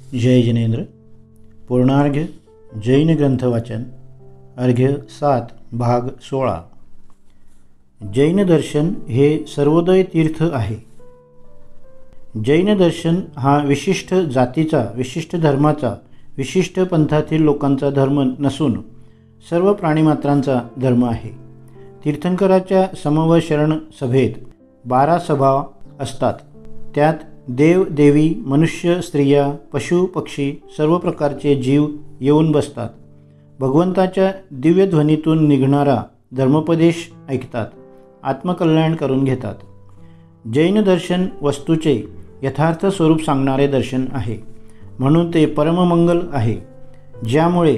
जय जिनेन्द्र। पूर्णार्घ्य जैन ग्रंथ वाचन अर्घ्य 7 भाग 16। जैन दर्शन हे सर्वोदय तीर्थ आहे। जैन दर्शन हा विशिष्ट जातीचा, विशिष्ट धर्माचा, विशिष्ट पंथातील लोकांचा धर्म नसून सर्व प्राणीमात्रांचा धर्म आहे। तीर्थंकराच्या समव शरण सभेत 12 सभा असतात। त्यात देव देवी, मनुष्य, स्त्रिया, पशु पक्षी, सर्व प्रकारचे जीव येऊन बसतात। भगवंताच्या दिव्य ध्वनीतून निघणारा धर्मोपदेश ऐकतात, आत्मकल्याण करून घेतात। जैन दर्शन वस्तूचे यथार्थ स्वरूप सांगणारे दर्शन आहे, म्हणून ते परममंगल आहे, ज्यामुळे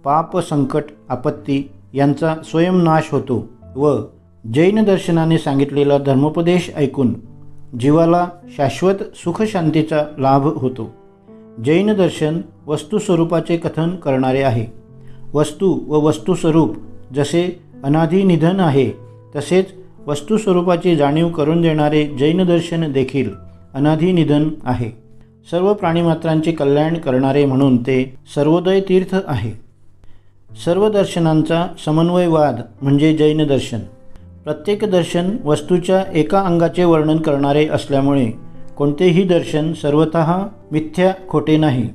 पाप, संकट, आपत्ती यांचा स्वयंनाश होतो व जैन दर्शनाने सांगितलेला धर्मोपदेश ऐकून जीवाला शाश्वत सुखशांतीचा लाभ होतो। जैन दर्शन वस्तुस्वरूपाचे कथन करणारे आहे। वस्तू व वस्तुस्वरूप जसे अनादि निधन आहे, तसेच वस्तुस्वरूपाची जाणीव करून देणारे जैन दर्शन देखील अनादि निधन आहे। सर्व प्राणीमात्रांचे कल्याण करणारे म्हणून ते सर्वोदय तीर्थ आहे। सर्व दर्शनांचा समन्वयवाद म्हणजे जैन दर्शन। प्रत्येक दर्शन वस्तूच्या एका अंगाचे वर्णन करणारे असल्यामुळे कोणतेही दर्शन सर्वतः मिथ्या, खोटे नाही।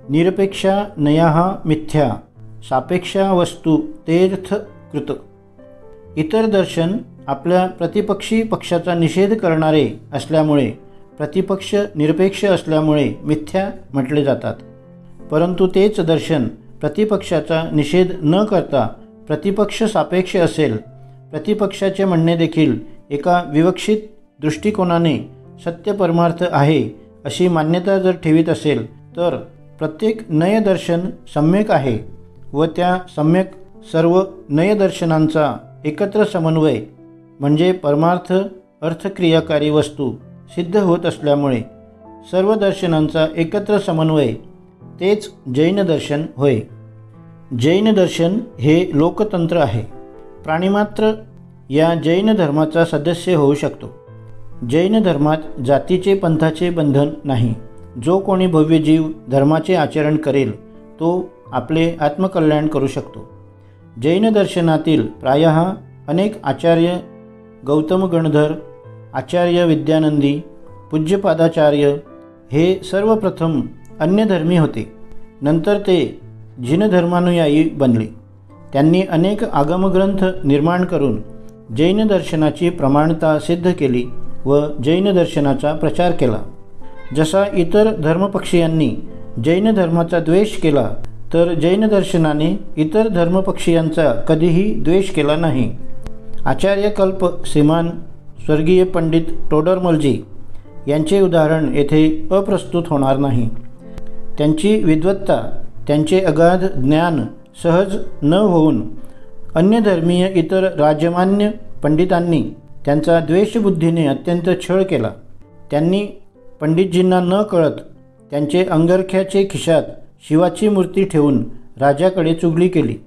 निरपेक्षा नयाः मिथ्या, सापेक्षा वस्तू तीर्थ कृत। इतर दर्शन आपल्या प्रतिपक्षी पक्षाचा निषेध करणारे असल्यामुळे प्रतिपक्ष निरपेक्ष असल्यामुळे मिथ्या म्हटले जातात। परंतु तेच दर्शन प्रतिपक्षाचा निषेध न करता प्रतिपक्ष सापेक्ष असेल, प्रतिपक्षाचे म्हणणे देखील एका विवक्षित दृष्टिकोनाने सत्य परमार्थ आहे अशी मान्यता जर ठेवीत असेल, तर प्रत्येक नयदर्शन सम्यक आहे व त्या सम्यक सर्व नयदर्शनांचा एकत्र समन्वय म्हणजे परमार्थ अर्थक्रियाकारी वस्तू सिद्ध होत असल्यामुळे सर्व दर्शनांचा एकत्र समन्वय तेच जैन दर्शन होय। जैन दर्शन हे लोकतंत्र आहे। प्राणीमात्र या जैन धर्माचा सदस्य होऊ शकतो। जैन धर्मात जातीचे, पंथाचे बंधन नाही। जो कोणी भव्य जीव धर्माचे आचरण करेल तो आपले आत्मकल्याण करू शकतो। जैन दर्शनातील प्रायः अनेक आचार्य, गौतम गणधर, आचार्य विद्यानंदी, पूज्यपादाचार्य हे सर्वप्रथम अन्यधर्मी होते। नंतर ते जिनधर्मानुयायी बनले। त्यांनी अनेक आगमग्रंथ निर्माण करून जैन दर्शनाची प्रमाणता सिद्ध केली व जैन दर्शनाचा प्रचार केला। जसा इतर धर्मपक्षीयांनी जैन धर्माचा द्वेष केला, तर जैन दर्शनाने इतर धर्मपक्षीयांचा कधीही द्वेष केला नाही। आचार्यकल्प श्रीमान स्वर्गीय पंडित टोडरमलजी यांचे उदाहरण येथे अप्रस्तुत होणार नाही। त्यांची विद्वत्ता, त्यांचे अगाध ज्ञान सहज न होऊन अन्यधर्मीय इतर राजमान्य पंडितांनी त्यांचा द्वेषबुद्धीने अत्यंत छळ केला। त्यांनी पंडितजींना न कळत त्यांचे अंगरख्याचे खिशात शिवाची मूर्ती ठेवून राजाकडे चुगली केली।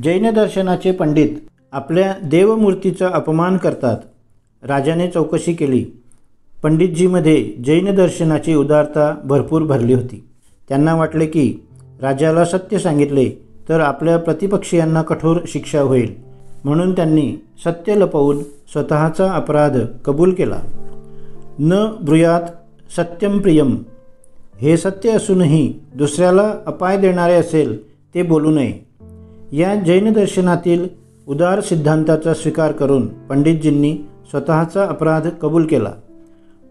जैन दर्शनाचे पंडित आपल्या देवमूर्तीचा अपमान करतात। राजाने चौकशी केली। पंडितजीमध्ये जैन दर्शनाची उदारता भरपूर भरली होती। त्यांना वाटले की राजाला सत्य सांगितले तर आपल्या प्रतिपक्षीयांना कठोर शिक्षा होईल, म्हणून त्यांनी सत्य लपवून स्वतःचा अपराध कबूल केला। न ब्रूयात सत्यम प्रियम, हे सत्य असूनही दुसऱ्याला अपाय देणारे असेल ते बोलू नये। या जैन दर्शनातील उदार सिद्धांताचा स्वीकार करून पंडितजींनी स्वतःचा अपराध कबूल केला।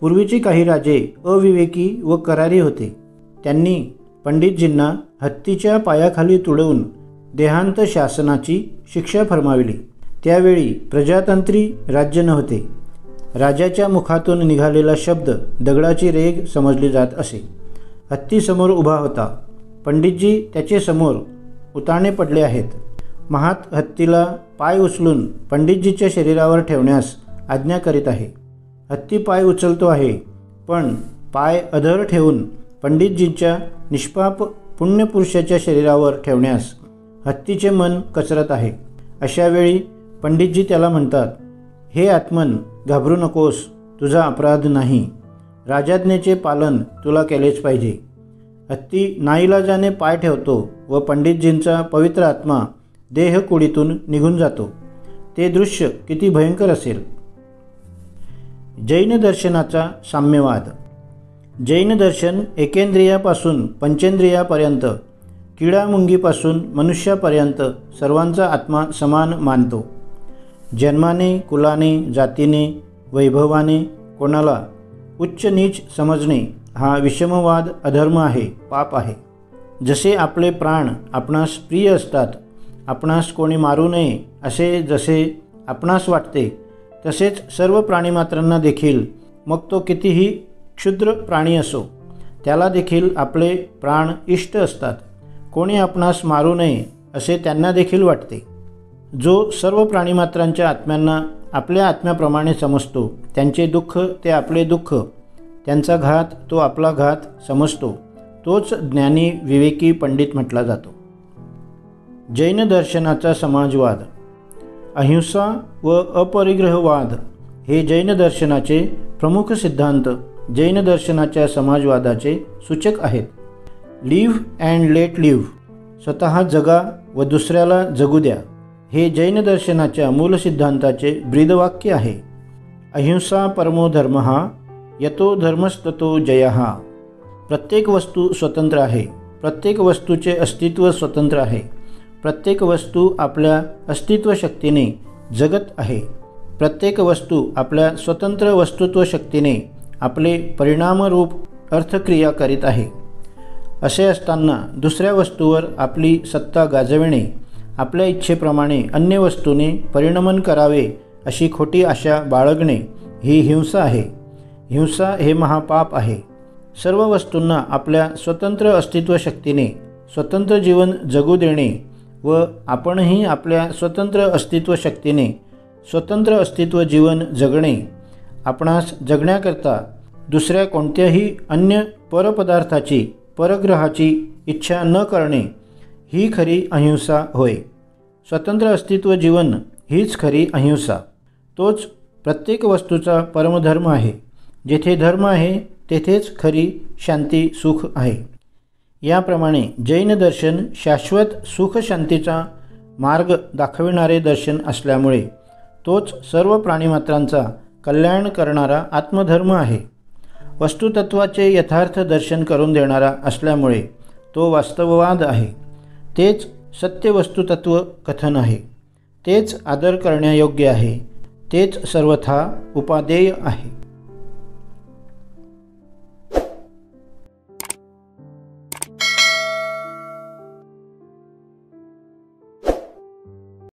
पूर्वीचे काही राजे अविवेकी व करारी होते। त्यांनी पंडितजींना हत्तीच्या पायाखाली तुडवून देहांत शासनाची शिक्षा फरमावली। त्यावेळी प्रजातंत्री राज्य नव्हते। राजाच्या मुखातून निघालेला शब्द दगडाची रेघ समजली जात असे। हत्ती समोर उभा होता। पंडितजी त्याचे समोर उताणे पडले आहेत। महात हत्तीला पाय उचलून पंडितजीच्या शरीरावर ठेवण्यास आज्ञा करीत आहे। हत्ती पाय उचलतो आहे, पण पाय अधर ठेवून पंडितजींच्या निष्पाप पुण्यपुरुषाच्या शरीरावर ठेवण्यास हत्तीचे मन कचरत आहे। अशा वेळी पंडितजी त्याला म्हणतात, हे आत्मन, घाबरू नकोस, तुझा अपराध नाही। राजाज्ञेचे पालन तुला केलेच पाहिजे। हत्ती नाईलाजाने पाय ठेवतो व पंडितजींचा पवित्र आत्मा देहकुडीतून निघून जातो. ते दृश्य किती भयंकर असेल. जैन दर्शनाचा साम्यवाद. जैन दर्शन एकेंद्रियापासून पंचेंद्रियापर्यंत, किडामुंगीपासून मनुष्यापर्यंत सर्वांचा आत्मा समान मानतो. जन्माने, कुलाने, जातीने, वैभवाने कोणाला उच्च नीच समजणे हा विषमवाद अधर्म आहे, पाप आहे. जसे आपले प्राण आपणास प्रिय असतात, आपणास कोणी मारू नये असे जसे आपणास वाटते, तसेच सर्व प्राणीमात्रांना देखील, मग तो कितीही क्षुद्र प्राणी असो, त्याला देखील आपले प्राण इष्ट असतात. कोणी आपणास मारू नये असे त्यांना देखील वाटते. जो सर्व प्राणीमात्रांच्या आत्म्यांना आपल्या आत्म्याप्रमाणे समजतो, त्यांचे दुःख ते आपले दुःख, त्यांचा घात तो आपला घात समजतो, तोच ज्ञानी विवेकी पंडित म्हटला जातो. जैन दर्शनाचा समाजवाद. अहिंसा व अपरिग्रहवाद हे जैन दर्शनाचे प्रमुख सिद्धांत जैन दर्शनाच्या समाजवादाचे सूचक आहेत. लिव्ह अँड लेट लिव्ह, स्वतः जगा व दुसऱ्याला जगू द्या, हे जैन दर्शनाच्या मूल सिद्धांताचे ब्रीदवाक्य आहे. अहिंसा परमो धर्मः, यतो धर्मस्ततो जयः. प्रत्येक वस्तू स्वतंत्र आहे. प्रत्येक वस्तूचे अस्तित्व स्वतंत्र आहे. प्रत्येक वस्तू आपल्या अस्तित्व शक्तीने जगत आहे. प्रत्येक वस्तू आपल्या स्वतंत्र वस्तुत्व शक्तीने आपले परिणामरूप अर्थक्रिया करीत आहे. असे असताना दुसऱ्या वस्तूवर आपली सत्ता गाजविणे, आपल्या इच्छेप्रमाणे अन्य वस्तूने परिणमन करावे अशी खोटी आशा बाळगणे ही हिंसा आहे. हिंसा हे महापाप आहे. सर्व वस्तूंना आपल्या स्वतंत्र अस्तित्व शक्तीने स्वतंत्र जीवन जगू देणे व आपणही आपल्या स्वतंत्र अस्तित्व शक्तीने स्वतंत्र अस्तित्व जीवन जगणे, आपणास जगण्याकरता दुसऱ्या कोणत्याही अन्य परपदार्थाची, परग्रहाची इच्छा न करणे ही खरी अहिंसा होय. स्वतंत्र अस्तित्व जीवन हीच खरी अहिंसा. तोच प्रत्येक वस्तूचा परमधर्म आहे. जेथे धर्म आहे तेथेच खरी शांती, सुख आहे. याप्रमाणे जैन दर्शन शाश्वत सुख शांतीचा मार्ग दाखविणारे दर्शन असल्यामुळे तोच सर्व प्राणीमात्रांचा कल्याण करणारा आत्मधर्म आहे. वस्तुतत्वाचे यथार्थ दर्शन करून देणारा असल्यामुळे तो वास्तववाद आहे. तेच सत्य वस्तुतत्व कथन आहे. तेच आदर करण्यायोग्य आहे. तेच सर्वथा उपादेय आहे.